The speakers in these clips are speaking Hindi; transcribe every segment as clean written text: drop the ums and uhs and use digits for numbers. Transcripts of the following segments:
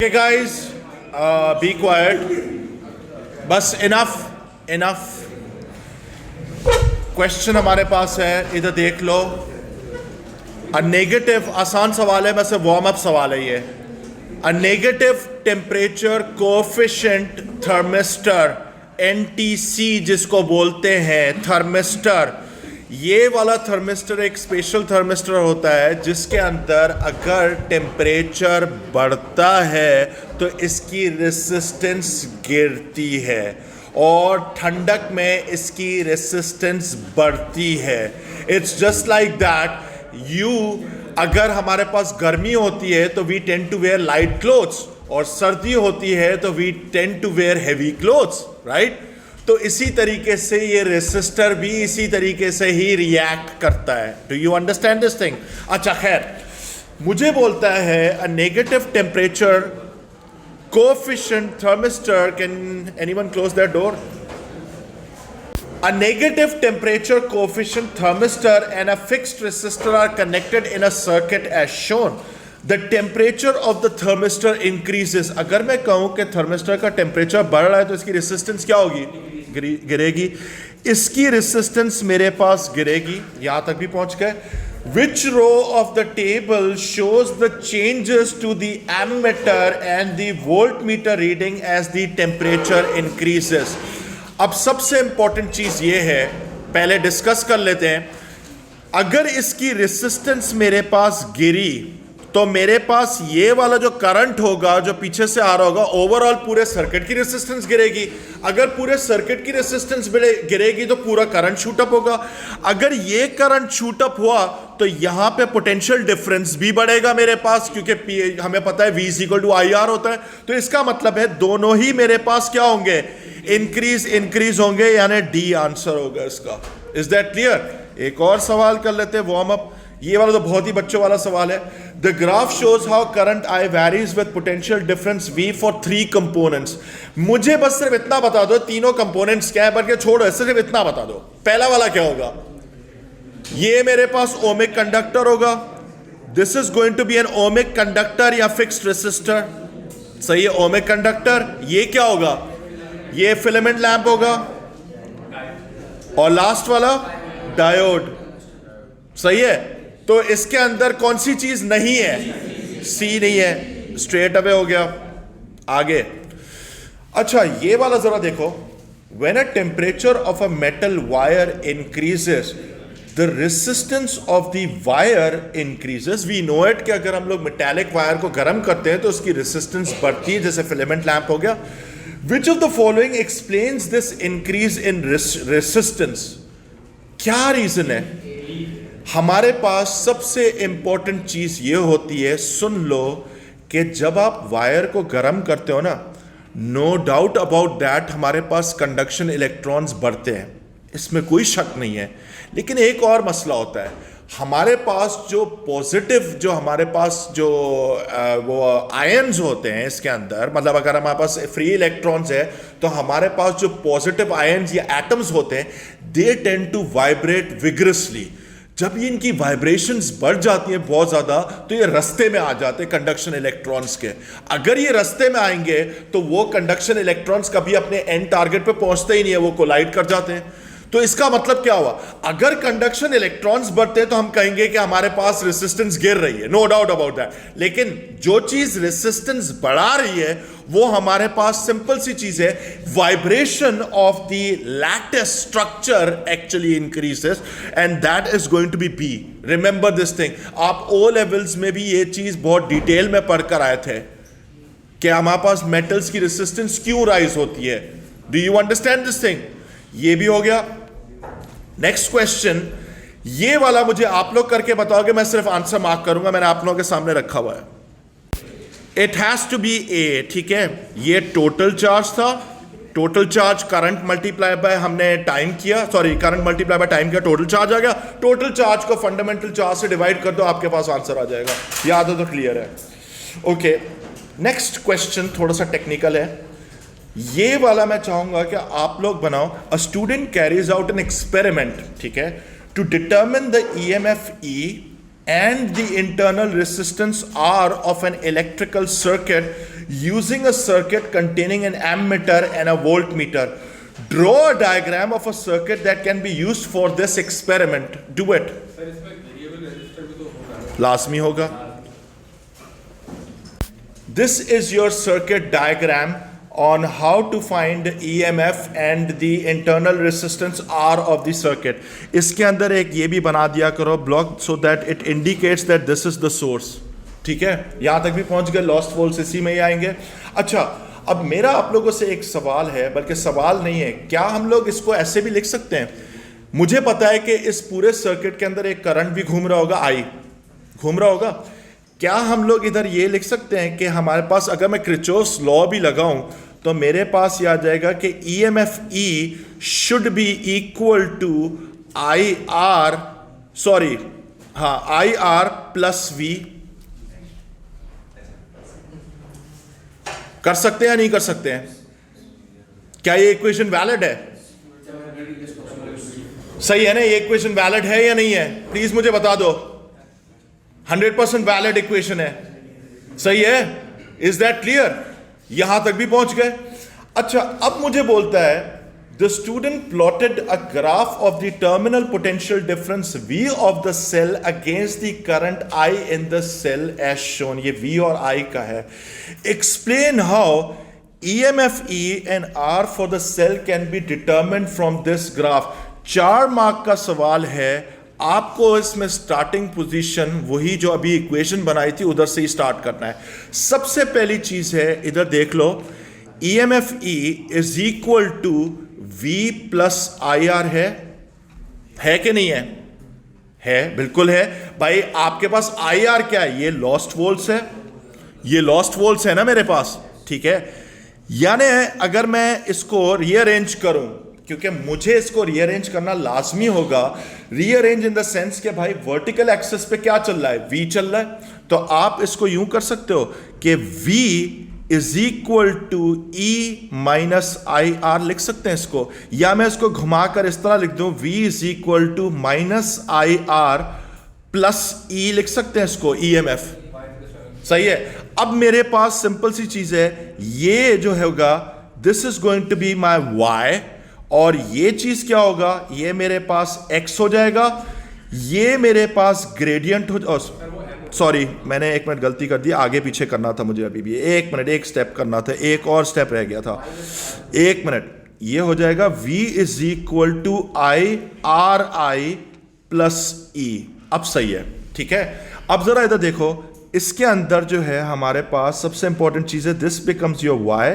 Okay guys, be quiet. बस इनफ क्वेश्चन हमारे पास है, इधर देख लो. अ नेगेटिव, आसान सवाल है, वैसे वार्म अप सवाल है ये. A negative temperature coefficient thermistor, NTC जिसको बोलते हैं थर्मिस्टर. ये वाला थर्मिस्टर एक स्पेशल थर्मिस्टर होता है जिसके अंदर अगर टेम्परेचर बढ़ता है तो इसकी रेसिस्टेंस गिरती है और ठंडक में इसकी रेसिस्टेंस बढ़ती है. It's just like that. अगर हमारे पास गर्मी होती है तो we tend to wear light clothes और सर्दी होती है तो we tend to wear heavy clothes, right? तो इसी तरीके से ये रेसिस्टर भी इसी तरीके से ही रिएक्ट करता है. Do you understand this thing? अच्छा खैर, मुझे बोलता है a negative temperature coefficient thermistor, can anyone close that door? A negative temperature coefficient thermistor and a fixed resistor are connected in a circuit as shown. The temperature of the thermistor increases. अगर मैं कहूँ कि थर्मिस्टर का टेम्परेचर बढ़ रहा है तो इसकी रेसिस्टेंस क्या होगी? गिरेगी. इसकी रेसिस्टेंस मेरे पास गिरेगी. यहाँ तक भी पहुँच गए. Which row of the table shows the changes to the ammeter and the voltmeter reading as the temperature increases? अब सबसे इंपॉर्टेंट चीज ये है, पहले डिस्कस कर लेते हैं. अगर इसकी रेसिस्टेंस मेरे पास गिरी तो मेरे पास ये वाला जो करंट होगा जो पीछे से आ रहा होगा, ओवरऑल पूरे सर्किट की रेसिस्टेंस गिरेगी. अगर पूरे सर्किट की रेसिस्टेंस गिरेगी तो पूरा करंट शूटअप होगा. अगर ये करंट शूटअप हुआ तो यहां पे पोटेंशियल डिफरेंस भी बढ़ेगा मेरे पास, क्योंकि हमें पता है V = IR होता है. तो इसका मतलब है दोनों ही मेरे पास क्या होंगे? इंक्रीज होंगे, यानी डी आंसर होगा इसका. Is that clear? एक और सवाल कर लेते हैं वार्म अप. ये वाला तो बहुत ही बच्चों वाला सवाल है. The graph shows how current I varies with potential difference V for 3 components. मुझे बस सिर्फ इतना बता दो तीनों कंपोनेंट्स क्या है, बल्कि छोड़ो, सिर्फ इतना बता दो. पहला वाला क्या होगा? ये मेरे पास ओमिक कंडक्टर होगा. This is going to be an ohmic conductor या फिक्स्ड रेसिस्टर. सही है, ओमिक कंडक्टर. ये क्या होगा? ये फिलामेंट लैंप होगा. और लास्ट वाला डायोड. सही है. तो इसके अंदर कौन सी चीज नहीं है? C नहीं है. स्ट्रेट अवे हो गया. आगे. अच्छा, ये वाला जरा देखो. When a temperature of a metal wire increases, the resistance of the wire increases. We know it कि अगर हम लोग मेटालिक वायर को गर्म करते हैं तो उसकी रेसिस्टेंस बढ़ती है, जैसे फिलामेंट लैंप हो गया. Which of the following explains this increase in resistance? क्या रीजन है? हमारे पास सबसे इंपॉर्टेंट चीज ये होती है, सुन लो, कि जब आप वायर को गर्म करते हो ना, नो डाउट अबाउट दैट हमारे पास कंडक्शन इलेक्ट्रॉन्स बढ़ते हैं, इसमें कोई शक नहीं है. लेकिन एक और मसला होता है, हमारे पास जो पॉजिटिव, जो हमारे पास जो वो आयन्स होते हैं इसके अंदर, मतलब अगर हमारे पास फ्री इलेक्ट्रॉन्स है तो हमारे पास जो पॉजिटिव आयन्स या एटम्स होते हैं, they tend to vibrate vigorously. जब ये इनकी वाइब्रेशंस बढ़ जाती हैं बहुत ज्यादा तो ये रास्ते में आ जाते हैं कंडक्शन इलेक्ट्रॉन्स के. अगर ये रास्ते में आएंगे तो वो कंडक्शन इलेक्ट्रॉन्स कभी अपने एंड टारगेट पे पहुंचते ही नहीं है, वो कोलाइड कर जाते हैं. तो इसका मतलब क्या हुआ? अगर कंडक्शन इलेक्ट्रॉन्स बढ़ते हैं तो हम कहेंगे कि हमारे पास रेसिस्टेंस गिर रही है, नो डाउट अबाउट दैट. लेकिन जो चीज रेसिस्टेंस बढ़ा रही है वो हमारे पास सिंपल सी चीज है, vibration of the lattice structure actually increases and that is going to be B. Remember this thing. आप O लेवल्स में भी ये चीज बहुत डिटेल में पढ़कर आए थे कि हमारे पास मेटल्स की रेसिस्टेंस क्यों राइज होती है. Do you understand this thing? ये भी हो गया. नेक्स्ट क्वेश्चन, ये वाला मुझे आप लोग करके बताओगे, मैं सिर्फ आंसर मार्क करूंगा, मैंने आप लोगों के सामने रखा हुआ है. It has to be A. ठीक है, ये टोटल चार्ज था. Total charge current multiply by हमने टाइम किया, sorry current multiply by time किया, टोटल चार्ज आ गया. टोटल चार्ज को फंडामेंटल चार्ज से डिवाइड कर दो, आपके पास आंसर आ जाएगा. याद हो तो क्लियर है. ओके, नेक्स्ट क्वेश्चन थोड़ा सा टेक्निकल है. ये वाला मैं चाहूंगा कि आप लोग बनाओ. A student carries out an experiment, ठीक है, to determine the EMF E and the internal resistance R of an electrical circuit using a circuit containing an ammeter and a voltmeter. Draw a diagram of a circuit that can be used for this experiment. Do it. Sir इसमें वेरिएबल रेजिस्टर भी तो होगा। लाजमी होगा। This is your circuit diagram on how to find EMF and the internal resistance R of the circuit. इसके अंदर एक ये भी बना दिया करो block, so that it indicates that this is the source. ठीक है, यहां तक भी पहुंच गए। लॉस्ट वोल्ट्स इसी में ही आएंगे। अच्छा, अब मेरा आप लोगों से एक सवाल है, बल्कि सवाल नहीं है, क्या हम लोग इसको ऐसे भी लिख सकते हैं? मुझे पता है कि इस पूरे सर्किट के अंदर एक करंट भी घूम रहा होगा, आई घूम रहा होगा। क्या हम लोग इधर ये लिख सकते हैं कि हमारे पास, अगर मैं क्रिचॉफ्स लॉ भी लगाऊं, तो मेरे पास ये आ जाएगा कि EMF E should be equal to IR, sorry हाँ, IR प्लस V। कर सकते हैं या नहीं कर सकते हैं? क्या ये इक्वेशन वैलिड है? सही है ना? ये इक्वेशन वैलिड है या नहीं है? प्लीज मुझे बता दो। 100% वैलिड इक्वेशन है। सही है? Is that clear? यहां तक भी पहुंच गए। अच्छा, अब मुझे बोलता है the student plotted a graph of the terminal potential difference V of the cell against the current I in the cell as shown. ये V और I का है। Explain how EMF E and R for the cell can be determined from this graph। 4 mark का सवाल है। आपको इसमें स्टार्टिंग पोजीशन वही जो अभी इक्वेशन बनाई थी उधर से ही स्टार्ट करना है। सबसे पहली चीज है, इधर देख लो, EMF E is equal to V plus IR है कि नहीं है? है, बिल्कुल है भाई। आपके पास IR क्या है? ये लॉस्ट वोल्ट्स है, ये लॉस्ट वोल्ट्स है ना मेरे पास। ठीक है, यानी अगर मैं इसको रीअरेंज करूं, क्योंकि मुझे इसको रीअरेंज करना लाजमी होगा, रीअरेंज इन द सेंस कि भाई वर्टिकल एक्सिस पे क्या चल रहा है? V चल रहा है। तो आप इसको यूं कर सकते हो कि V is equal to E minus IR लिख सकते हैं इसको, या मैं इसको घुमाकर इस तरह लिख दूं, V is equal to minus IR plus E लिख सकते हैं इसको, EMF। सही है। अब मेरे पास सिंपल सी चीज है, ये जो होगा this is going to be my Y, और ये चीज क्या होगा? ये मेरे पास X हो जाएगा, ये मेरे पास ग्रेडियंट हो, सॉरी मैंने एक मिनट गलती कर दी, आगे पीछे करना था मुझे, अभी भी एक मिनट, एक स्टेप करना था, एक और स्टेप रह गया था, एक मिनट। ये हो जाएगा V is equal to IRI plus E। अब सही है, ठीक है। अब जरा इधर देखो, इसके अंदर जो है हमारे पास सबसे इंपॉर्टेंट चीज है, this becomes your Y,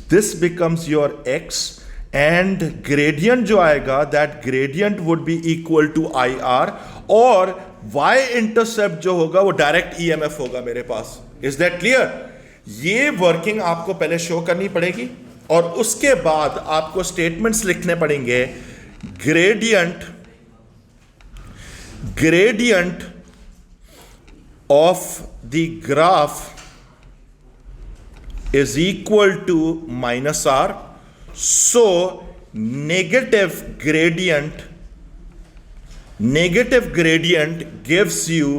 this becomes your X, and gradient जो आएगा that gradient would be equal to IR, और Y इंटरसेप्ट जो होगा वो डायरेक्ट EMF होगा मेरे पास। Is that clear? ये वर्किंग आपको पहले शो करनी पड़ेगी, और उसके बाद आपको स्टेटमेंट्स लिखने पड़ेंगे। Gradient of the graph is equal to minus R, so negative gradient gives you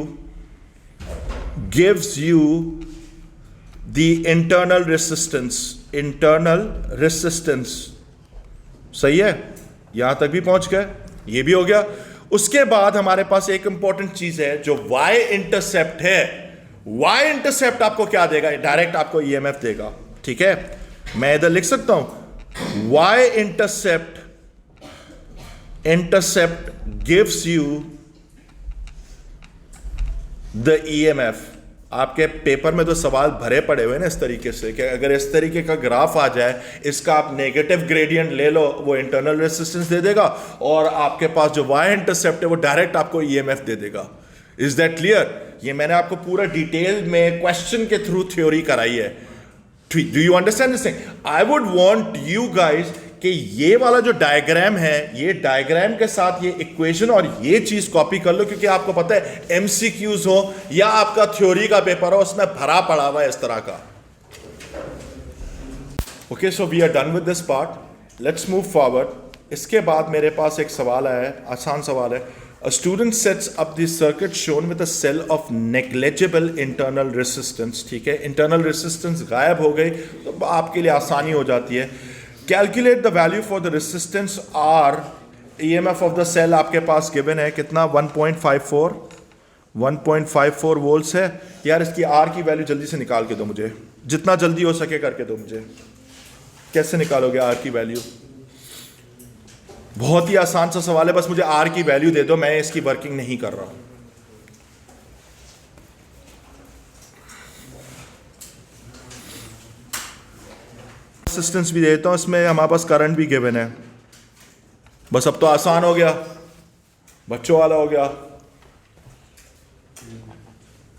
the internal resistance। सही है? यहां तक भी पहुंच गए, ये भी हो गया। उसके बाद हमारे पास एक इंपॉर्टेंट चीज है जो Y इंटरसेप्ट है। Y इंटरसेप्ट आपको क्या देगा? डायरेक्ट आपको EMF देगा। ठीक है, मैं इधर लिख सकता हूं Y intercept gives you the EMF। आपके पेपर में तो सवाल भरे पड़े हुए ना इस तरीके से कि अगर इस तरीके का ग्राफ आ जाए, इसका आप नेगेटिव ग्रेडियंट ले लो, वो इंटरनल रेजिस्टेंस दे देगा, और आपके पास जो Y इंटरसेप्ट है वो डायरेक्ट आपको EMF दे देगा। Is that clear? ये मैंने आपको पूरा डिटेल में क्वेश्चन के थ्रू थ्योरी कराई है। Do you understand this thing? I would want you guys कि ये वाला जो डायग्राम है, ये डायग्राम के साथ ये इक्वेशन और ये चीज कॉपी कर लो, क्योंकि आपको पता है MCQs हो या आपका थ्योरी का पेपर हो, उसमें भरा पड़ा हुआ है इस तरह का। Okay, so we are done with this part, let's move forward. इसके बाद मेरे पास एक सवाल आया है, आसान सवाल है। A student sets up the circuit shown with a cell of negligible internal resistance. ठीक है, internal resistance गायब हो गई तो आपके लिए आसानी हो जाती है. Calculate the value for the resistance R. EMF of the cell आपके पास given है कितना 1.54 वोल्ट्स है. यार इसकी R की वैल्यू जल्दी से निकाल के दो मुझे, जितना जल्दी हो सके करके दो मुझे. कैसे निकालोगे R की वैल्यू? बहुत ही आसान सा सवाल है, बस मुझे R की वैल्यू दे दो, मैं इसकी वर्किंग नहीं कर रहा हूं. रेजिस्टेंस भी देता हूं, इसमें हमारे पास करंट भी गिवन है. बस अब तो आसान हो गया, बच्चों वाला हो गया.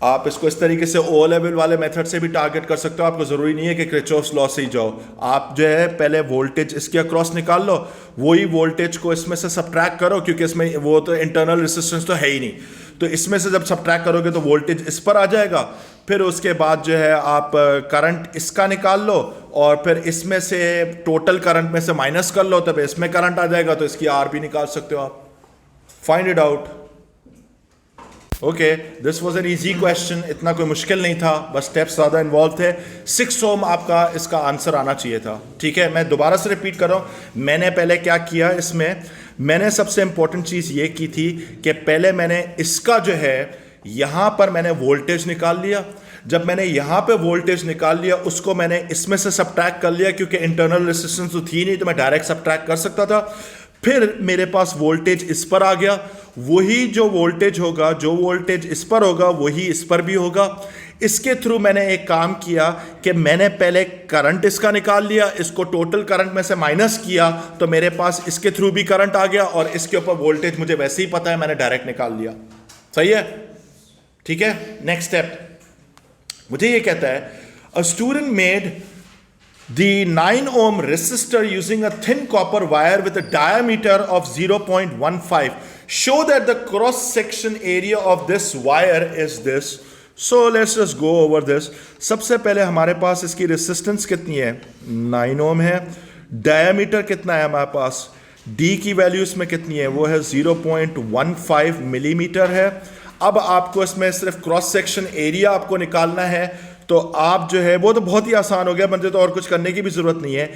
आप इसको इस तरीके से ओ लेवल वाले मेथड से भी टारगेट कर सकते हो. आपको जरूरी नहीं है कि किरचॉफ्स लॉ से ही जाओ. आप जो है पहले वोल्टेज इसके अक्रॉस निकाल लो, वही वोल्टेज को इसमें से सब्ट्रैक्ट करो, क्योंकि इसमें वो तो इंटरनल रेजिस्टेंस तो है ही नहीं. तो इसमें से जब सब्ट्रैक्ट करोगे तो वोल्टेज इस पर आ जाएगा. फिर उसके बाद जो है आप करंट इसका निकाल लो, और फिर इसमें से टोटल करंट में से माइनस कर लो, तब इसमें करंट आ जाएगा, तो इसकी आर भी निकाल सकते हो आप. Find it out. Okay, this was an easy question, इतना कोई मुश्किल नहीं था, बस स्टेप्स ज़्यादा इन्वॉल्व थे. 6 ओम आपका इसका आंसर आना चाहिए था. ठीक है, मैं दोबारा से रिपीट कर रहा हूँ. मैंने पहले क्या किया, इसमें मैंने सबसे इंपॉर्टेंट चीज़ ये की थी कि पहले मैंने इसका जो है यहाँ पर मैंने वोल्टेज निकाल लिया. जब मैंने यहाँ पे वोल्टेज निकाल लिया, उसको मैंने इसमें से सब्ट्रैक्ट कर लिया, क्योंकि इंटरनल रेजिस्टेंस तो थी नहीं, तो मैं डायरेक्ट सब्ट्रैक्ट कर सकता था. फिर मेरे पास वोल्टेज इस पर आ गया. वही जो वोल्टेज होगा, जो वोल्टेज इस पर होगा वही इस पर भी होगा. इसके थ्रू मैंने एक काम किया कि मैंने पहले करंट इसका निकाल लिया, इसको टोटल करंट में से माइनस किया, तो मेरे पास इसके थ्रू भी करंट आ गया, और इसके ऊपर वोल्टेज मुझे वैसे ही पता है, मैंने डायरेक्ट निकाल लिया. सही है? ठीक है. नेक्स्ट स्टेप मुझे ये कहता है, a student made the 9 ohm resistor using a thin copper wire with a diameter of 0.15. Show that the cross section area of this wire is this. So let's just go over this. सबसे पहले हमारे पास इसकी रेसिस्टेंस कितनी है, 9 ohm है. डायमीटर कितना है हमारे पास, D की वैल्यू इसमें कितनी है, वो है 0.15 मिलीमीटर है. अब आपको इसमें सिर्फ क्रॉस सेक्शन एरिया आपको निकालना है, तो आप जो है वो तो बहुत ही आसान हो गया, मुझे तो और कुछ करने की भी जरूरत नहीं है.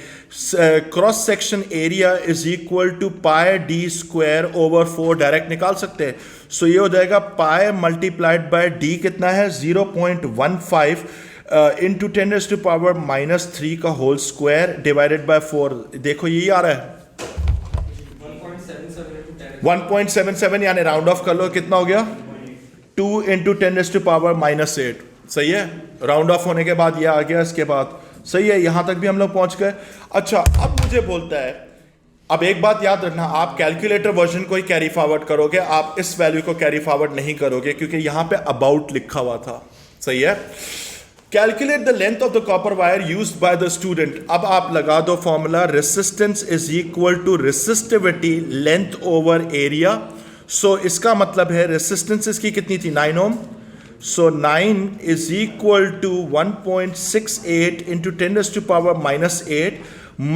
Cross section area is equal to pi D square over 4 direct निकाल सकते हैं. सो ये हो जाएगा पाई मल्टीप्लाइड बाय डी कितना है 0.15 इंटू 10⁻³ का होल स्क्वायर डिवाइडेड बाय 4. देखो यही आ रहा है 1.77, यानी राउंड ऑफ कर लो, कितना हो गया 2 इंटू 10⁻⁸. सही है. राउंड ऑफ होने के बाद ये आ गया, इसके बाद सही है, यहां तक भी हम लोग पहुंच गए. अच्छा, अब मुझे बोलता है, अब एक बात याद रखना, आप कैलकुलेटर वर्जन को ही कैरी फॉरवर्ड करोगे, आप इस वैल्यू को कैरी फॉरवर्ड नहीं करोगे, क्योंकि यहां पे अबाउट लिखा हुआ था. सही है. Calculate the length of the copper wire used by the student. अब आप लगा दो formula, resistance is equal to resistivity length over area. So इसका मतलब है रेसिस्टेंस इसकी कितनी थी, 9 ओम. So 9 is equal to 1.68 into 10⁻⁸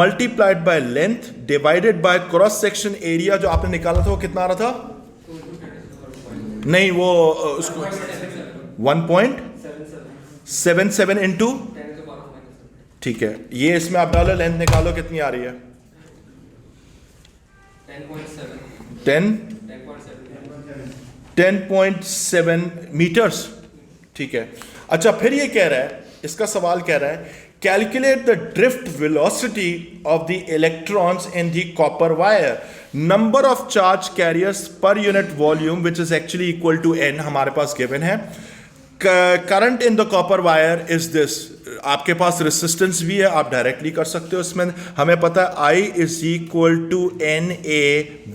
multiplied by length divided by cross section area. जो आपने निकाला था वो कितना आ रहा था, नहीं वो उसको 1.77 into, ठीक है, ये इसमें आप डालो, लेंथ निकालो कितनी आ रही है 10.7 मीटर्स. ठीक है. अच्छा, फिर ये कह रहा है, इसका सवाल कह रहा है, calculate the drift velocity of the electrons in the copper wire, number of charge carriers per unit volume which is actually equal to n हमारे पास गिवन है. Current in the copper wire is this. आपके पास रेसिस्टेंस भी है, आप डायरेक्टली कर सकते हो. इसमें हमें पता है I is equal to NA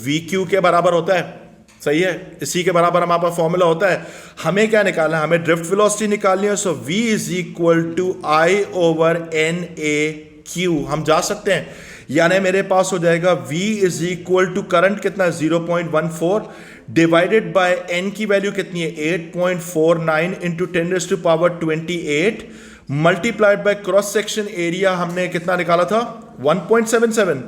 VQ के बराबर होता है. सही है. इसी के बराबर हमारे पास फॉर्मूला होता है. हमें क्या निकालना है, हमें ड्रिफ्ट वेलोसिटी निकालनी है. So V is equal to I over NAQ. हम जा सकते हैं, यानी मेरे पास हो जाएगा V is equal to current कितना है 0.14 डिवाइडेड बाय N की वैल्यू कितनी है 8.49 into 10⁻28 multiplied by cross section area हमने कितना निकाला था 1.77.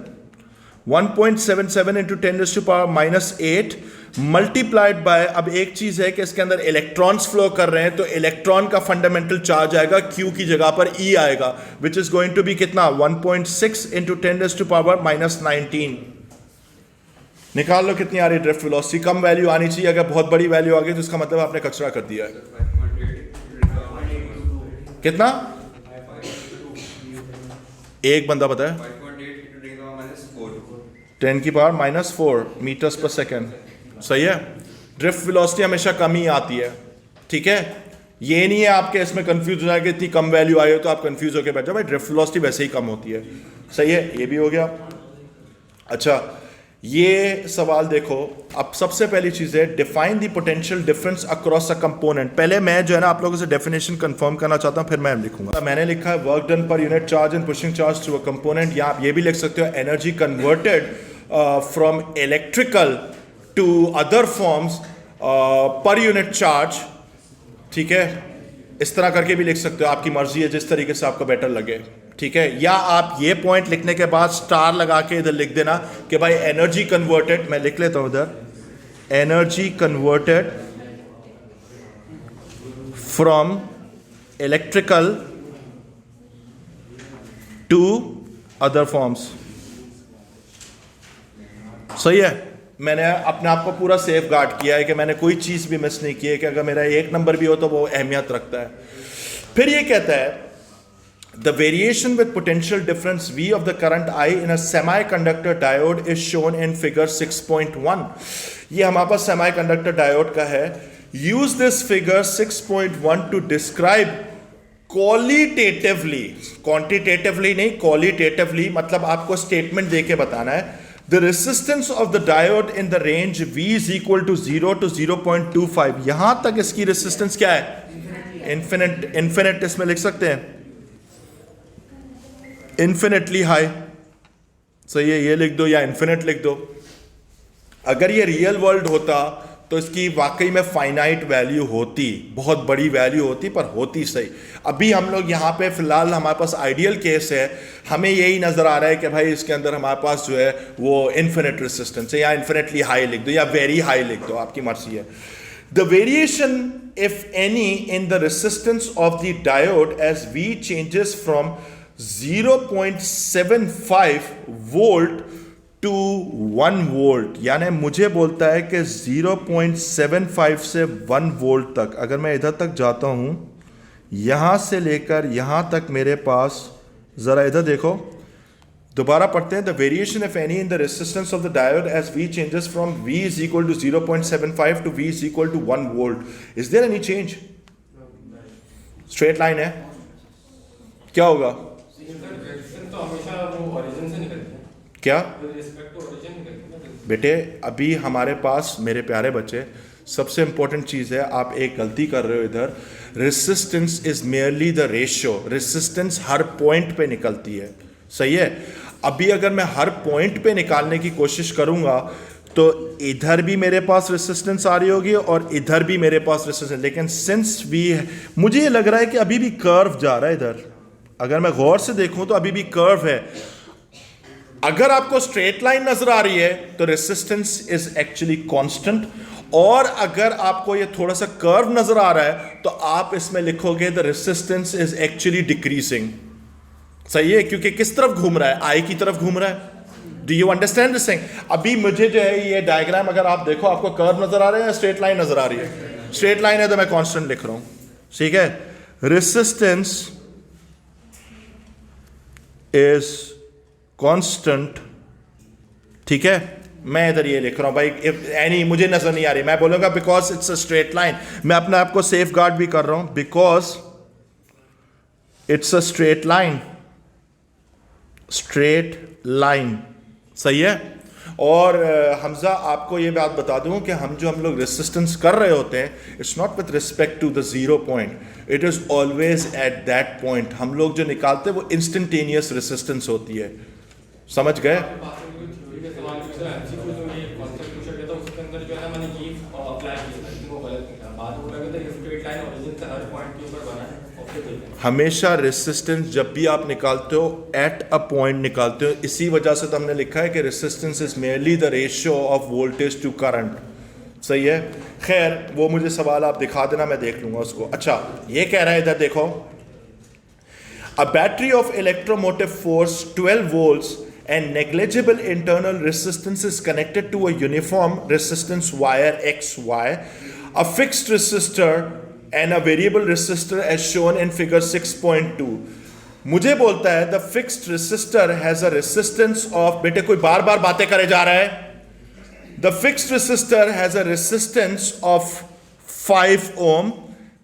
1.77 इंटू 10⁻⁻8 मल्टीप्लाइड बाय, अब एक चीज है कि इसके अंदर इलेक्ट्रॉन्स फ्लो कर रहे हैं, तो इलेक्ट्रॉन का फंडामेंटल चार्ज आएगा Q की जगह पर E आएगा, which is going to be कितना 1.6 इंटू 10⁻⁻19। निकाल लो कितनी आ रही ड्रिफ्ट वेलोसिटी। कम वैल्यू आनी चाहिए, अगर बहुत बड़ी वैल्यू आ गई तो इसका मतलब आपने कचरा कर दिया है। कितना? एक बंदा बताए 10⁻⁻4 मीटर्स पर सेकेंड। सही है। ड्रिफ्ट वेलोसिटी हमेशा कम ही आती है, ठीक है। ये नहीं है आपके इसमें कंफ्यूज हो जाएगा, इतनी कम वैल्यू आई हो तो आप कंफ्यूज होकर बैठ जाओ, भाई ड्रिफ्ट वेलोसिटी वैसे ही कम होती है। सही है, ये भी हो गया। अच्छा, ये सवाल देखो। अब सबसे पहली चीज है define the potential difference across a component. पहले मैं जो है ना आप लोगों से डेफिनेशन कंफर्म करना चाहता हूं, फिर मैं लिखूंगा। मैंने लिखा है work done per unit charge and pushing charge to a component, या आप ये भी लिख सकते हो energy converted from electrical to other forms per unit charge, ठीक है। इस तरह करके भी लिख सकते हो, आपकी मर्जी है, जिस तरीके से आपको बेटर लगे, ठीक है। या आप ये पॉइंट लिखने के बाद स्टार लगा के इधर लिख देना कि भाई एनर्जी कन्वर्टेड, मैं लिख लेता हूं इधर, energy converted from electrical to other forms. सही है। मैंने अपने आप को पूरा सेफ गार्ड किया है कि मैंने कोई चीज भी मिस नहीं की है, कि अगर मेरा एक नंबर भी हो तो वो अहमियत रखता है। फिर ये कहता है the variation with potential difference V of the current I in a semiconductor diode is shown in figure 6.1। ये हमारे पास semiconductor diode का है। use this figure 6.1 to describe qualitatively, quantitatively नहीं, qualitatively, मतलब आपको स्टेटमेंट देके बताना है। The resistance of the diode in the range V is equal to 0 to 0.25। यहां तक इसकी रेसिस्टेंस क्या है? इन्फिनिट। इन्फिनिट इसमें लिख सकते हैं, इन्फिनिटली हाई। सही है, ये लिख दो या इन्फिनिट लिख दो। अगर ये रियल वर्ल्ड होता तो इसकी वाकई में फाइनाइट वैल्यू होती, बहुत बड़ी वैल्यू होती, पर होती सही। अभी हम लोग यहाँ पे फिलहाल हमारे पास आइडियल केस है, हमें यही नजर आ रहा है कि भाई इसके अंदर हमारे पास जो है वो इन्फिनिट रेसिस्टेंस है, या इन्फिनिटली हाई लिख दो या वेरी हाई लिख दो, आपकी मर्जी है। The variation if any in the resistance of the diode as V changes from 0.75 volt to 1 volt, यानी मुझे बोलता है कि 0.75 से 1 वोल्ट तक, अगर मैं इधर तक जाता हूं, यहां से लेकर यहां तक मेरे पास, जरा इधर देखो, दोबारा पढ़ते हैं। The variation if any in the resistance of the diode as V changes from V is equal to 0.75 to V is equal to 1 volt. Is there any change? Straight line है, क्या होगा? तो हमेशा वो ओरिजिन से निकलती है। क्या रिस्पेक्ट टू ओरिजिन निकलती है बेटे? अभी हमारे पास, मेरे प्यारे बच्चे, सबसे इंपॉर्टेंट चीज है, आप एक गलती कर रहे हो इधर। Resistance is merely the ratio. Resistance her point पे निकलती है, सही है। अभी अगर मैं हर पॉइंट पे निकालने की कोशिश करूंगा तो इधर भी मेरे पास रेसिस्टेंस आ रही होगी और इधर भी मेरे पास रेसिस्टेंस, लेकिन सिंस भी मुझे लग रहा है कि अभी भी कर्व जा रहा है इधर। अगर मैं गौर से देखूं तो अभी भी कर्व है। अगर आपको स्ट्रेट लाइन नजर आ रही है तो रेसिस्टेंस इज एक्चुअली कांस्टेंट, और अगर आपको ये थोड़ा सा कर्व नजर आ रहा है तो आप इसमें लिखोगे the resistance is actually decreasing. सही है, क्योंकि किस तरफ घूम रहा है? आई की तरफ घूम रहा है। Do you understand this thing? अभी मुझे जो है ये डायग्राम अगर आप देखो, आपको कर्व नजर आ रहा है या स्ट्रेट लाइन नजर आ रही है? स्ट्रेट लाइन है तो मैं कांस्टेंट लिख रहा हूं, ठीक है। रेसिस्टेंस इज कांस्टेंट, ठीक है। मैं इधर ये लिख रहा हूं भाई, एनी मुझे नजर नहीं आ रही, मैं बोलूंगा because it's a straight line. मैं अपने आप को सेफ गार्ड भी कर रहा हूं, because it's a straight line. Straight line, सही है। और हमजा आपको ये बात बता दूं कि हम लोग रेसिस्टेंस कर रहे होते हैं, it's not with respect to the 0 point, it is always at that point. हम लोग जो निकालते हैं वो इंस्टेंटेनियस रेसिस्टेंस होती है, समझ गए? हमेशा रेसिस्टेंस जब भी आप निकालते हो एट अ पॉइंट निकालते हो, इसी वजह से तो हमने लिखा है कि resistance is merely the ratio of voltage to current. सही है। खैर वो मुझे सवाल आप दिखा देना, मैं देख लूंगा उसको। अच्छा ये कह रहा है इधर देखो, a battery of electromotive force 12 volts and negligible internal resistance is connected to a uniform resistance wire XY, a fixed resistor and a variable resistor as shown in figure 6.2। मुझे बोलता है the fixed resistor has a resistance of, बेटे कोई बार बार बातें करे जा रहा है, the fixed resistor has a resistance of 5 ohm,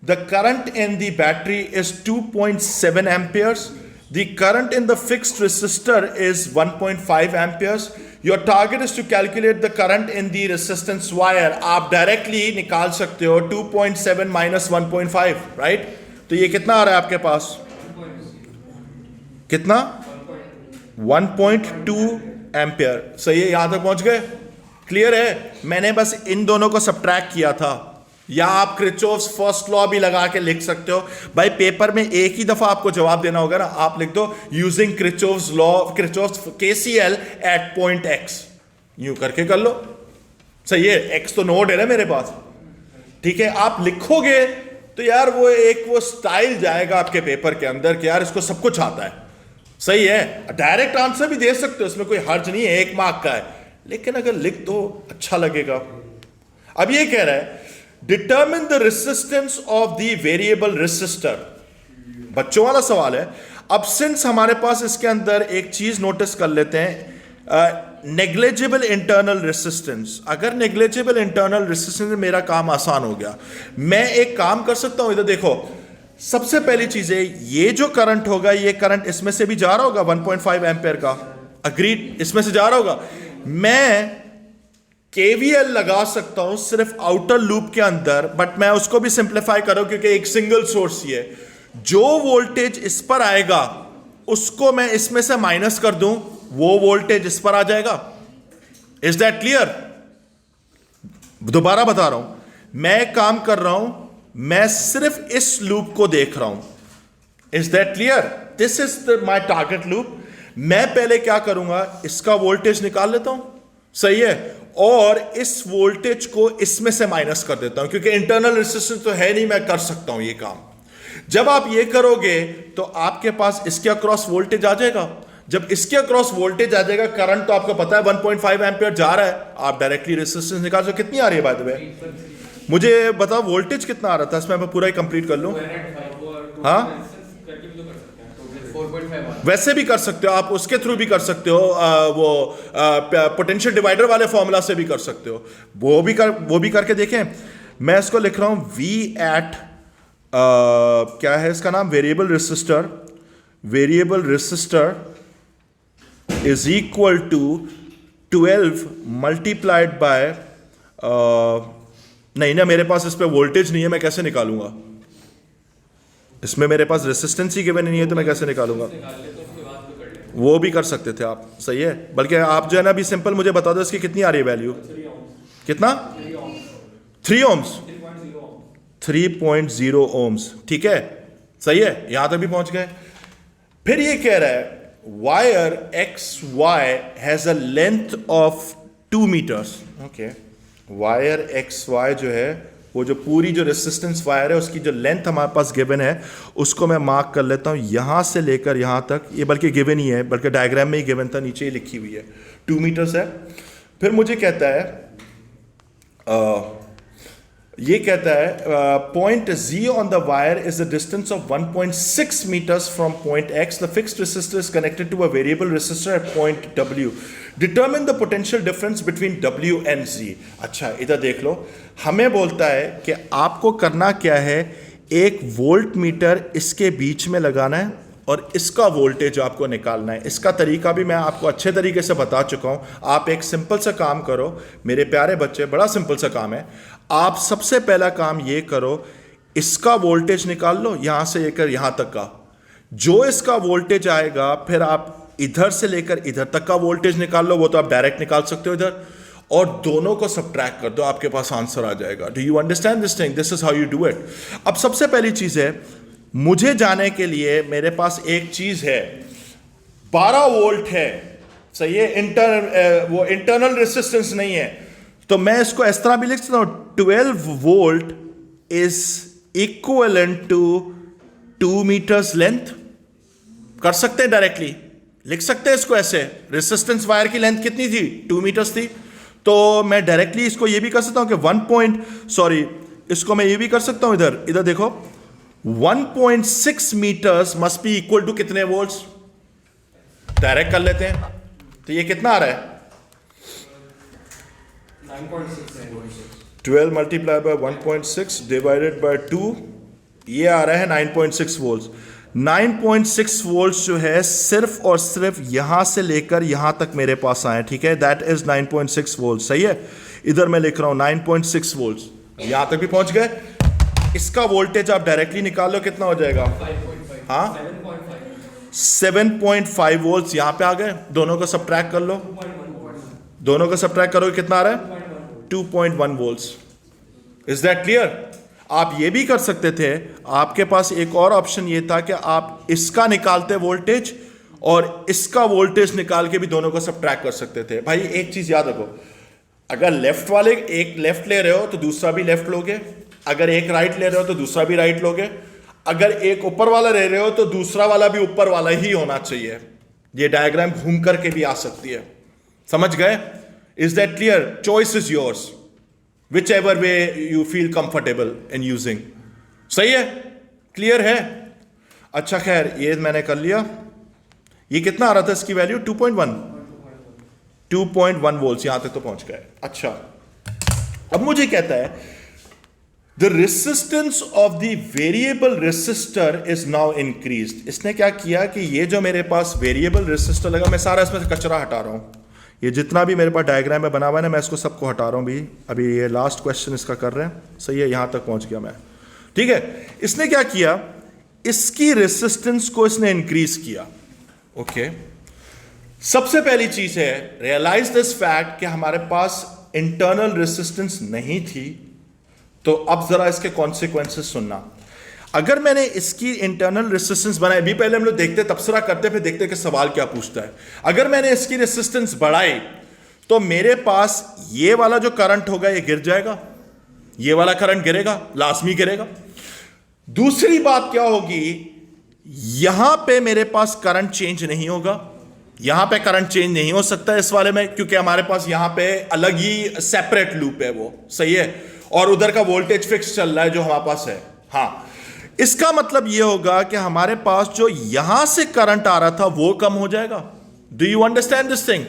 the current in the battery is 2.7 amperes, the current in the fixed resistor is 1.5 amperes, your target is to calculate the current in the resistance wire। आप directly निकाल सकते हो 2.7 minus 1.5, right? तो ये कितना आ रहा है आपके पास, कितना 1.2 एम्पियर। सही है, यहां तक पहुंच गए, क्लियर है। मैंने बस इन दोनों को सब्ट्रैक्ट किया था, या आप क्रिचॉफ्स फर्स्ट लॉ भी लगा के लिख सकते हो। भाई पेपर में एक ही दफा आपको जवाब देना होगा ना, आप लिख दो using Kirchhoff's law, Kirchhoff's KCL at point X, यूं करके कर लो। सही है, एक्स तो नोट है ना मेरे पास, ठीक है। आप लिखोगे तो यार वो स्टाइल जाएगा आपके पेपर के अंदर कि यार इसको सब कुछ आता है। सही है, डायरेक्ट आंसर भी दे सकते हो, इसमें कोई हर्ज नहीं है, 1 मार्क का है, लेकिन अगर लिख दो अच्छा लगेगा। अब ये कह रहा है determine the resistance of the variable resistor, बच्चों वाला सवाल है। अब सिंस हमारे पास इसके अंदर एक चीज नोटिस कर लेते हैं, नेग्लिजिबल इंटरनल रेसिस्टेंस। अगर नेग्लिजिबल इंटरनल रेसिस्टेंस, मेरा काम आसान हो गया। मैं एक काम कर सकता हूं, इधर देखो, सबसे पहली चीज है ये जो करंट होगा, ये करंट इसमें से भी जा रहा होगा 1.5 एम्पेयर का, अग्रीड, इसमें से जा रहा होगा। मैं केवीएल लगा सकता हूं सिर्फ आउटर लूप के अंदर, बट मैं उसको भी सिंप्लीफाई करूं क्योंकि एक सिंगल सोर्स ही है। जो वोल्टेज इस पर आएगा उसको मैं इसमें से माइनस कर दूं, वो वोल्टेज इस पर आ जाएगा। Is that clear? दोबारा बता रहा हूं, मैं एक काम कर रहा हूं, मैं सिर्फ इस लूप को देख रहा हूं। Is that clear? This is my target loop. मैं पहले क्या करूंगा, इसका वोल्टेज निकाल लेता हूं, सही है, और इस वोल्टेज को इसमें से माइनस कर देता हूं, क्योंकि इंटरनल रेजिस्टेंस तो है नहीं, मैं कर सकता हूं ये काम। जब आप ये करोगे तो आपके पास इसके अक्रॉस वोल्टेज आ जाएगा। जब इसके अक्रॉस वोल्टेज आ जाएगा, करंट तो आपको पता है 1.5 एम्पियर जा रहा है, आप डायरेक्टली रेजिस्टेंस निकाल सकते। कितनी आ रही है बाय द वे, मुझे बताओ वोल्टेज कितना आ रहा था, इसमें मैं पूरा ही कंप्लीट कर लूं। हाँ, वैसे भी कर सकते हो आप, उसके थ्रू भी कर सकते हो, वो पोटेंशियल डिवाइडर वाले फॉर्मूला से भी कर सकते हो, वो भी करके देखें। मैं इसको लिख रहा हूं V एट, क्या है इसका नाम, variable resistor is equal to 12 multiplied by, नहीं ना मेरे पास इस पे वोल्टेज नहीं है, मैं कैसे निकालूंगा, इसमें मेरे पास रेसिस्टेंस ही गिवन नहीं है, तो मैं कैसे निकालूंगा। वो भी कर सकते थे आप, सही है। बल्कि आप जो है ना अभी सिंपल मुझे बता दो इसकी कितनी आ रही है वैल्यू, कितना, 3 ohms, 3.0 ohms, ठीक है, सही है, यहां तक भी पहुंच गए। फिर ये कह रहा है wire XY has a length of 2 meters। Okay, wire XY जो है, वो जो पूरी जो रेसिस्टेंस वायर है उसकी जो लेंथ हमारे पास गिवन है, उसको मैं मार्क कर लेता हूं, यहां से लेकर यहां तक। ये बल्कि गिवन ही है, बल्कि डायग्राम में ही गिवन था, नीचे ही लिखी हुई है, 2 meters है। फिर मुझे कहता है, ये कहता है point Z on the wire is the distance of 1.6 meters from point X। The fixed resistor is connected to a variable resistor at point W। Determine the potential difference between W and Z। अच्छा इधर देख लो, हमें बोलता है कि आपको करना क्या है, एक वोल्ट मीटर इसके बीच में लगाना है और इसका वोल्टेज आपको निकालना है। इसका तरीका भी मैं आपको अच्छे तरीके से बता चुका हूं। आप एक सिंपल सा काम करो मेरे प्यारे बच्चे, बड़ा सिंपल सा काम है। आप सबसे पहला काम ये करो, इसका वोल्टेज निकाल लो, यहां से लेकर यहां तक का। जो इसका वोल्टेज आएगा, फिर आप इधर से लेकर इधर तक का वोल्टेज निकाल लो, वो तो आप डायरेक्ट निकाल सकते हो इधर, और दोनों को सब्ट्रैक्ट कर दो, आपके पास आंसर आ जाएगा। Do you understand this thing? This is how you do it. अब सबसे पहली चीज है, मुझे जाने के लिए मेरे पास एक चीज है, 12 वोल्ट है, सही है, वो इंटरनल रेसिस्टेंस नहीं है, तो मैं इसको इस तरह भी लिख सकता हूं, 12 volt is equivalent to 2 metres length. कर सकते हैं, डायरेक्टली लिख सकते हैं इसको ऐसे। रेसिस्टेंस वायर की लेंथ कितनी थी? 2 मीटर्स थी। तो मैं डायरेक्टली इसको ये भी कर सकता हूं कि इसको मैं ये भी कर सकता हूं, इधर देखो, 1.6 metres must be equal to कितने वोल्ट्स? डायरेक्ट कर लेते हैं, तो ये कितना आ रहा है? 12 मल्टीप्लाई बाय 1.6 डिवाइडेड बाय 2, ये आ रहा है 9.6 वोल्ट्स। 9.6 वोल्ट्स जो है सिर्फ और सिर्फ यहां से लेकर यहां तक मेरे पास आए, ठीक है, दैट इज 9.6 वोल्ट, सही है। इधर मैं लिख रहा हूं 9.6 वोल्ट्स, यहां तक भी पहुंच गए। इसका वोल्टेज आप डायरेक्टली निकाल लो, कितना हो जाएगा? हाँ, 7.5 वोल्ट्स यहां पे आ गए। दोनों को सब्ट्रैक्ट कर लो, दोनों को सब्ट्रैक्ट करोगे कितना आ रहा है? 2.1 वोल्ट्स। Is that clear? आप ये भी कर सकते थे, आपके पास एक और ऑप्शन ये था कि आप इसका निकालते वोल्टेज और इसका वोल्टेज निकाल के भी दोनों को सब्ट्रैक्ट कर सकते थे। भाई एक चीज याद रखो, अगर लेफ्ट वाले एक लेफ्ट ले रहे हो तो दूसरा भी लेफ्ट लोगे, अगर एक राइट ले रहे हो तो दूसरा भी राइट लोगे, अगर एक ऊपर वाला ले रहे हो तो दूसरा वाला भी ऊपर वाला ही होना चाहिए। ये डायग्राम घूम करके भी आ सकती है, समझ गए? Is that clear? Choice is yours, whichever way you feel comfortable in using। सही है? क्लियर है? अच्छा, खैर ये मैंने कर लिया। ये कितना आ रहा था इसकी वैल्यू? 2.1 वोल्ट्स, यहां तक तो पहुंच गए। अच्छा, अब मुझे कहता है the resistance of the variable resistor is now increased. इसने क्या किया कि ये जो मेरे पास वेरिएबल रेसिस्टर लगा, मैं सारा इसमें से कचरा हटा रहा हूं। ये जितना भी मेरे पास डायग्राम में बना हुआ है ना, मैं इसको सबको हटा रहा हूं भी। अभी ये लास्ट क्वेश्चन इसका कर रहे हैं, सही है, यहां तक पहुंच गया मैं, ठीक है। इसने क्या किया, इसकी रेसिस्टेंस को इसने इंक्रीज किया। ओके, सबसे पहली चीज है, रियलाइज दिस फैक्ट कि हमारे पास इंटरनल रेसिस्टेंस नहीं थी। तो अब जरा इसके कॉन्सिक्वेंसेस सुनना। अगर मैंने इसकी इंटरनल रेसिस्टेंस बनाई, भी पहले हम लोग देखते तबसरा करते, फिर देखते कि सवाल क्या पूछता है। अगर मैंने इसकी रेसिस्टेंस बढ़ाई तो मेरे पास ये वाला जो करंट होगा ये गिर जाएगा, ये वाला करंट गिरेगा, लाजमी गिरेगा। दूसरी बात क्या होगी, यहां पे मेरे पास करंट चेंज नहीं होगा, यहां पे करंट चेंज नहीं हो सकता इस वाले में, क्योंकि हमारे पास यहां पे अलग ही सेपरेट लूप है वो, सही है, और उधर का वोल्टेज फिक्स चल रहा है जो हमारे पास है। हाँ, इसका मतलब यह होगा कि हमारे पास जो यहां से करंट आ रहा था वो कम हो जाएगा। Do you understand this thing?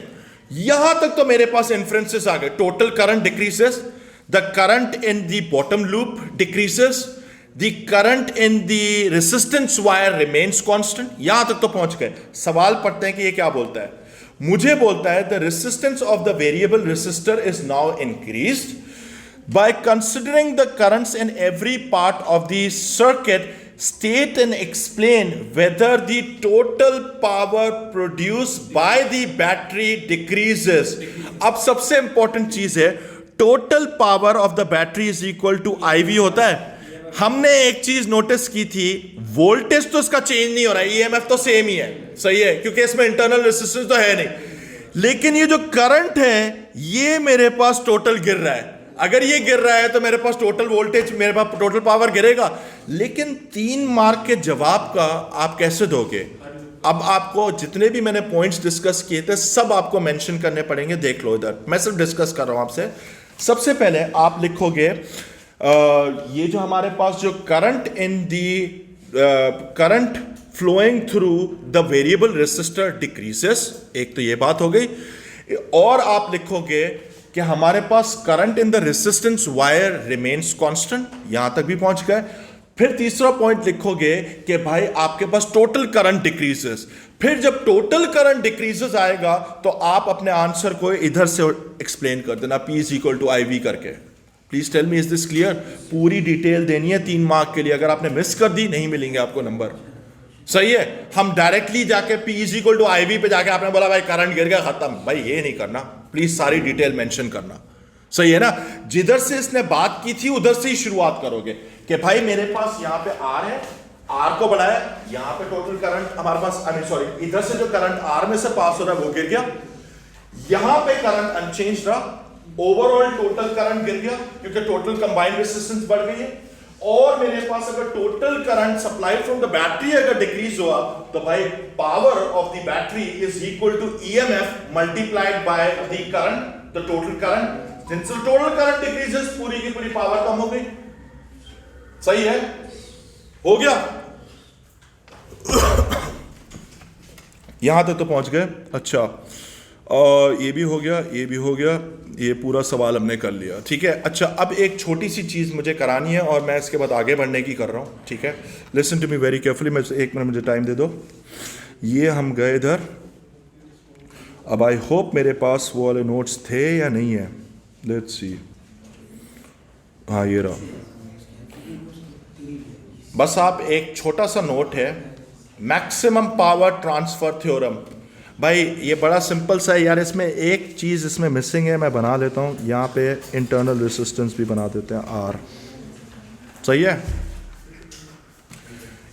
यहां तक तो मेरे पास इन्फ्रेंसेस आ गए। Total current decreases, the current in the bottom loop decreases, the current in the resistance wire remains constant. यहां तक तो पहुंच गए। सवाल पढ़ते हैं कि ये क्या बोलता है। मुझे बोलता है the resistance of the variable resistor is now increased by considering the currents in every part of the circuit. State and explain whether the total power produced by the battery decreases. अब सबसे इंपॉर्टेंट चीज है, total power of the battery is equal to IV होता है। हमने एक चीज नोटिस की थी, वोल्टेज तो इसका चेंज नहीं हो रहा है, EMF तो सेम ही है, सही है, क्योंकि इसमें इंटरनल रेसिस्टेंस तो है नहीं। लेकिन ये जो करंट है ये मेरे पास टोटल गिर रहा है। अगर ये गिर रहा है तो मेरे पास टोटल वोल्टेज, मेरे पास टोटल पावर गिरेगा। लेकिन 3 मार्क के जवाब का आप कैसे दोगे? अब आपको जितने भी मैंने पॉइंट्स डिस्कस किए थे सब आपको मेंशन करने पड़ेंगे। देख लो इधर, मैं सिर्फ डिस्कस कर रहा हूं आपसे। सबसे पहले आप लिखोगे ये जो हमारे पास जो current in the current flowing through the variable resistor decreases, एक तो ये बात हो गई। और आप लिखोगे कि हमारे पास current in the resistance wire remains constant, यहां तक भी पहुंच गए। फिर तीसरा पॉइंट लिखोगे कि भाई आपके पास टोटल करंट डिक्रीजेस। फिर जब टोटल करंट डिक्रीजेस आएगा तो आप अपने आंसर को इधर से एक्सप्लेन कर देना, P is equal to IV करके। Please tell me, is this clear? पूरी डिटेल देनी है 3 मार्क के लिए। अगर आपने मिस कर दी नहीं मिलेंगे आपको नंबर, सही है। हम डायरेक्टली जाके P is equal to IV पे जाके आपने बोला भाई करंट गिर गया, खत्म। भाई ये नहीं करना, प्लीज सारी डिटेल मेंशन करना, सही है ना। जिधर से इसने बात की थी उधर से ही शुरुआत करोगे कि भाई मेरे पास यहां पे R है, आर को बढ़ाया, यहां पे टोटल करंट हमारे पास, आई मीन सॉरी, इधर से जो करंट आर में से पास हो रहा है वो गिर गया, यहां पे करंट अनचेंज रहा, ओवरऑल टोटल करंट गिर गया क्योंकि टोटल कंबाइंड रेजिस्टेंस बढ़ गई है। और मेरे पास अगर total current supply from the battery अगर डिक्रीज हुआ तो भाई power of the battery is equal to EMF multiplied by the current, the total current. Since total current decreases, पूरी की पूरी पावर कम हो गई। सही है, हो गया। यहां तक तो पहुंच गए। अच्छा, ये भी हो गया, ये भी हो गया, ये पूरा सवाल हमने कर लिया, ठीक है। अच्छा, अब एक छोटी सी चीज़ मुझे करानी है और मैं इसके बाद आगे बढ़ने की कर रहा हूँ, ठीक है। Listen to me very carefully, मैं 1 मिनट मुझे टाइम दे दो। ये हम गए इधर, अब आई होप मेरे पास वो वाले नोट्स थे या नहीं है, लेट्स सी। हाँ, ये रहा। बस आप एक छोटा सा नोट है, मैक्सिमम पावर ट्रांसफर थ्योरम। भाई ये बड़ा सिंपल सा है यार, इसमें एक चीज़ इसमें मिसिंग है, मैं बना लेता हूँ यहाँ पे, इंटरनल रेजिस्टेंस भी बना देते हैं आर। सही है,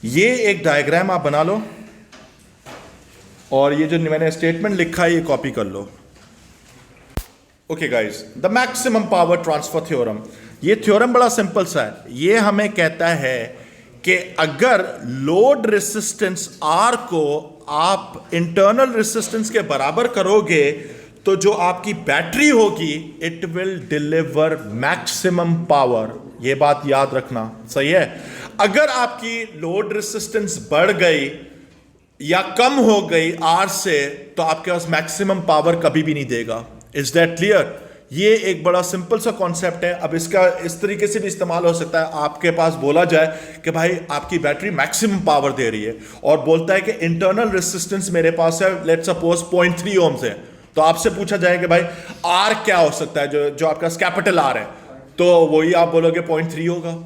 ये एक डायग्राम आप बना लो और ये जो मैंने स्टेटमेंट लिखा है ये कॉपी कर लो। Okay guys, the maximum power transfer theorem, ये थ्योरम बड़ा सिंपल सा है। ये हमें कहता है कि अगर लोड रेजिस्टेंस आर को आप इंटरनल रेजिस्टेंस के बराबर करोगे तो जो आपकी बैटरी होगी it will deliver maximum power. ये बात याद रखना, सही है। अगर आपकी लोड रेजिस्टेंस बढ़ गई या कम हो गई आर से तो आपके पास मैक्सिमम पावर कभी भी नहीं देगा। Is that clear? ये एक बड़ा सिंपल सा कॉन्सेप्ट है। अब इसका इस तरीके से भी इस्तेमाल हो सकता है, आपके पास बोला जाए कि भाई आपकी बैटरी मैक्सिमम पावर दे रही है और बोलता है कि इंटरनल रेजिस्टेंस मेरे पास है लेट्स सपोज 0.3 ओम्स है, तो आपसे पूछा जाए कि भाई आर क्या हो सकता है, जो आपका कैपिटल आर है, तो वही आप बोलोगे 0.3 होगा।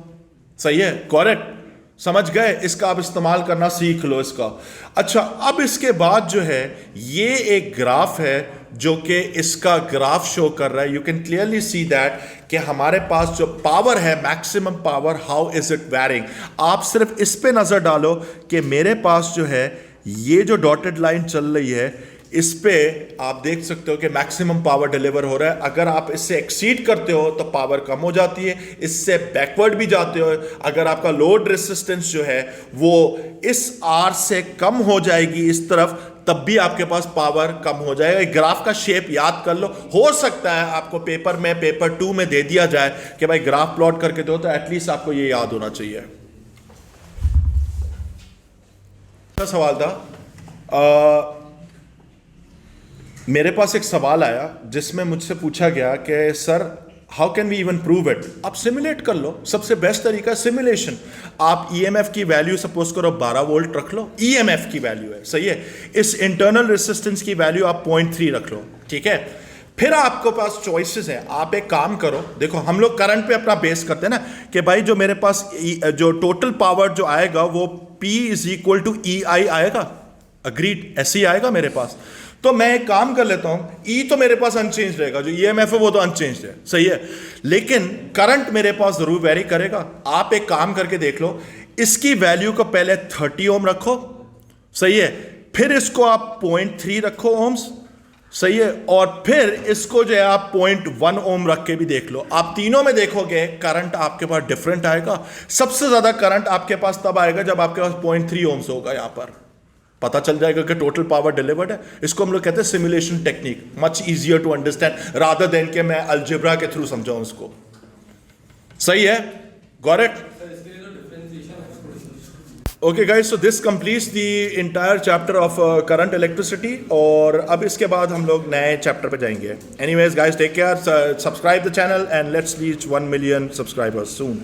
सही है, करेक्ट, समझ गए? इसका आप इस्तेमाल करना सीख लो इसका। अच्छा, अब इसके बाद जो है ये एक ग्राफ है जो कि इसका ग्राफ शो कर रहा है। You can clearly see that कि हमारे पास जो पावर है maximum power, how is it varying. आप सिर्फ इस पे नजर डालो कि मेरे पास जो है ये जो डॉटेड लाइन चल रही है इस पे आप देख सकते हो कि मैक्सिमम पावर डिलीवर हो रहा है। अगर आप इससे एक्सीड करते हो तो पावर कम हो जाती है, इससे बैकवर्ड भी जाते हो। अगर आपका लोड रेजिस्टेंस जो है वो इस आर से कम हो जाएगी इस तरफ, तब भी आपके पास पावर कम हो जाएगा। ग्राफ का शेप याद कर लो। हो सकता है आपको पेपर में, पेपर 2 में दे दिया जाए कि भाई ग्राफ प्लॉट करके दो, तो एटलीस्ट आपको ये याद होना चाहिए। सवाल था, मेरे पास एक सवाल आया जिसमें मुझसे पूछा गया कि sir how can we even prove it. आप सिमुलेट कर लो, सबसे बेस्ट तरीका सिमुलेशन। आप ईएमएफ की वैल्यू सपोज करो 12 वोल्ट रख लो, ईएमएफ की वैल्यू है, सही है। इस इंटरनल रेजिस्टेंस की वैल्यू आप 0.3 रख लो, ठीक है। फिर आपके पास चॉइसेस हैं। आप एक काम करो, देखो हम लोग करंट पे अपना बेस करते हैं ना कि भाई जो मेरे पास जो टोटल पावर जो आएगा वो P is equal to EI आएगा, अग्रीड, ऐसे ही आएगा मेरे पास। तो मैं एक काम कर लेता हूं, E तो मेरे पास अनचेंज रहेगा, जो EMF है वो तो अनचेंज है, सही है, लेकिन करंट मेरे पास जरूर वेरी करेगा। आप एक काम करके देख लो, इसकी वैल्यू को पहले 30 ओम रखो, सही है, फिर इसको आप 0.3 रखो ओम्स, सही है, और फिर इसको जो है आप 0.1 ओम रख के भी देख लो। आप तीनों में देखोगे करंट आपके पास डिफरेंट आएगा। सबसे ज्यादा करंट आपके पास तब आएगा जब आपके पास 0.3 ओम्स होगा। यहां पर पता चल जाएगा कि टोटल पावर डिलीवर्ड है। इसको हम लोग कहते हैं simulation technique, much easier to understand rather than के मैं अलजेब्रा के थ्रू समझाऊं इसको। सही है, got it? Okay guys, so this completes the entire chapter of current electricity, और अब इसके बाद हम लोग नए चैप्टर पे जाएंगे। Anyways guys, take care, subscribe the channel and let's reach 1 million subscribers soon.